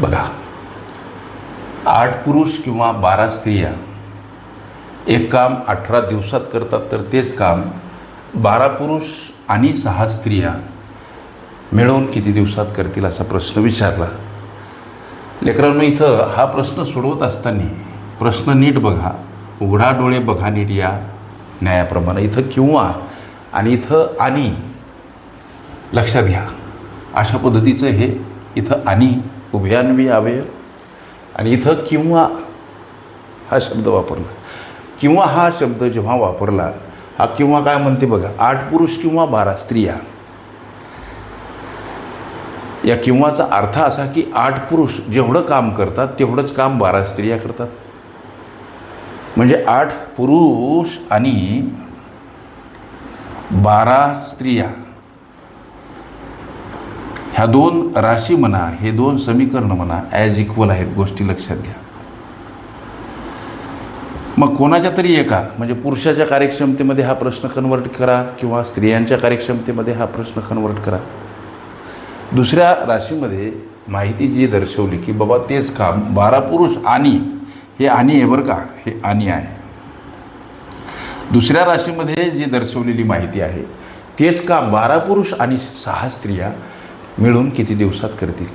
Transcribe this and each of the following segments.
बघा, 8 पुरुष किंवा 12 स्त्रिया एक काम 18 दिवसात करतात, तर तेच काम 12 पुरुष आणि 6 स्त्रिया मिळून किती दिवसात करतील असा प्रश्न विचारला. लेकरांनो, इथं हा प्रश्न सोडवत असताना प्रश्न नीट बघा, उघडा डोळे बघा नीट या न्यायाप्रमाणे. इथं किंवा आणि इथं आणि लक्षात घ्या. अशा पद्धतीचं हे इथं आणि उभयान्वी अव्यय आणि इथं किंवा हा शब्द वापरला. किंवा हा शब्द जेव्हा वापरला, हा किंवा काय म्हणते बघा, 8 पुरुष किंवा 12 स्त्रिया. या किंवाचा अर्थ असा की 8 पुरुष जेवढं काम करतात तेवढंच काम 12 स्त्रिया करतात. म्हणजे 8 पुरुष आणि 12 स्त्रिया ह्या 2 राशी म्हणा, हे 2 समीकरण म्हणा, ॲज इक्वल आहेत. गोष्टी लक्षात घ्या. मग कोणाच्या तरी एका म्हणजे पुरुषाच्या कार्यक्षमतेमध्ये हा प्रश्न कन्वर्ट करा किंवा स्त्रियांच्या कार्यक्षमतेमध्ये हा प्रश्न कन्वर्ट करा. दुसऱ्या राशीमध्ये माहिती जी दर्शवली की बाबा तेच काम 12 पुरुष आणि हे आणि आहे बरं का, हे आणि आहे. दुसऱ्या राशीमध्ये जी दर्शवलेली माहिती आहे तेच काम 12 पुरुष आणि 6 स्त्रिया मिळून किती दिवसात करतील.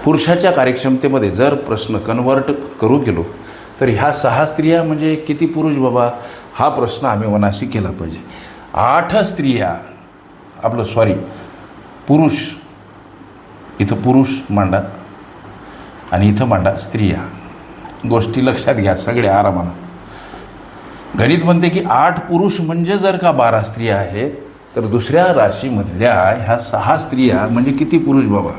पुरुषाच्या कार्यक्षमतेमध्ये जर प्रश्न कन्वर्ट करू गेलो तर ह्या 6 स्त्रिया म्हणजे किती पुरुष बाबा, हा प्रश्न आम्ही मनाशी केला पाहिजे. 8 स्त्रिया पुरुष, इथं पुरुष मांडा आणि इथं मांडा स्त्रिया. गोष्टी लक्षात घ्या सगळ्या आरामानं. गणित म्हणते की 8 पुरुष म्हणजे जर का 12 स्त्रिया आहेत, तर दुसऱ्या राशीमधल्या ह्या 6 स्त्रिया म्हणजे किती पुरुष बाबा.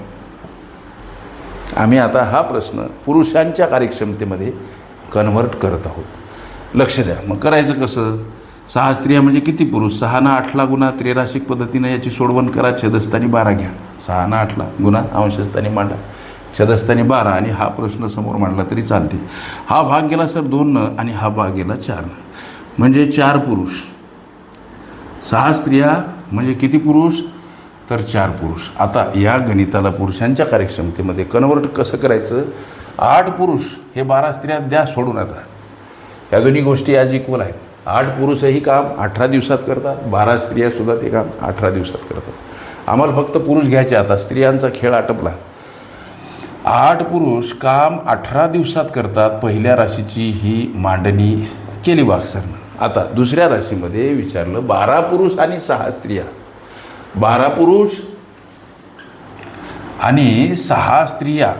आम्ही आता हा प्रश्न पुरुषांच्या कार्यक्षमतेमध्ये कन्वर्ट करत आहोत. लक्ष द्या. मग करायचं कसं? 6 स्त्रिया म्हणजे किती पुरुष? 6 ना 8ला गुणा त्रैराशिक पद्धतीनं याची सोडवण करा. छेदस्थानी 12 घ्या. 6 ना 8ला गुणा अंशस्थानी मांडा, छेदस्थानी 12 आणि हा प्रश्न समोर मांडला तरी चालते. हा भाग गेला सर 2 आणि हा भाग गेला 4 म्हणजे 4 पुरुष. 6 स्त्रिया म्हणजे किती पुरुष? तर 4 पुरुष. आता या गणिताला पुरुषांच्या कार्यक्षमतेमध्ये कन्वर्ट कसं करायचं? 8 पुरुष हे 12 स्त्रिया द्या सोडून. आता या दोन्ही गोष्टी आज इक्वल आहेत. 8 पुरुषही काम 18 दिवसात करतात, 12 स्त्रियासुद्धा ते काम 18 दिवसात करतात. आम्हाला फक्त पुरुष घ्यायचे. आता स्त्रियांचा खेळ आटपला. 8 पुरुष काम 18 दिवसात करतात. पहिल्या राशीची ही मांडणी केली वाकसरनं. आता दुसऱ्या राशीमध्ये विचारलं 12 पुरुष आणि 6 स्त्रिया. 12 पुरुष आणि 6 स्त्रिया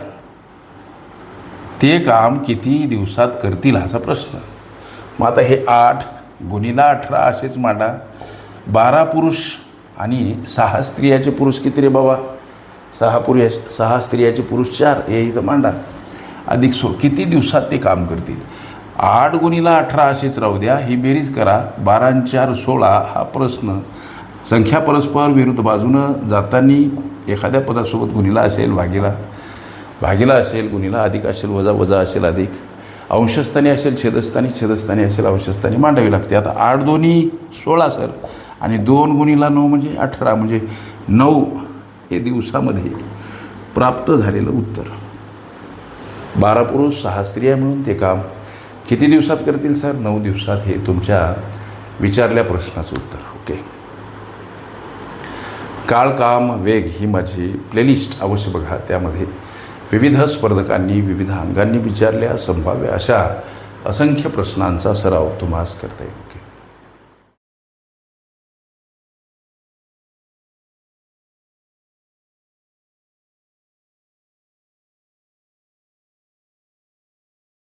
ते काम किती दिवसात करतील असा प्रश्न. मग आता हे 8 गुणिला 18 असेच मांडा. 12 पुरुष आणि 6 स्त्रियाचे पुरुष किती रे बाबा? 6 स्त्रियाचे पुरुष 4 हे इथं मांडा. अधिक किती दिवसात ते काम करतील? 8 गुणिला 18 असेच राहू द्या. ही बेरीज करा. 12 आणि 4 16 हा प्रश्न. संख्या परस्पर विरुद्ध बाजूनं जाताना एखाद्या पदासोबत गुणिला असेल, भागीला असेल, गुणिला अधिक असेल, वजा असेल, अधिक अंशस्थानी असेल, छेदस्थानी असेल, अंशस्थानी मांडावी लागते. आता 8 दोन्ही 16 सर आणि 2 गुणिला 9 म्हणजे 18 म्हणजे 9 हे दिवसामध्ये प्राप्त झालेलं उत्तर. 12 पुरुष 6 स्त्रिया मिळून ते काम किती दिवसात करतील सर? 9 दिवसात. हे तुमच्या विचारल्या प्रश्नाचं उत्तर. ओके. काळ, काम, वेग ही माझी प्लेलिस्ट अवश्य बघा. त्यामध्ये विविध स्पर्धकांनी विविध अंगांनी विचारल्या संभाव्य अशा असंख्य प्रश्नांचा सराव तुम्हास करता येईल. ओके.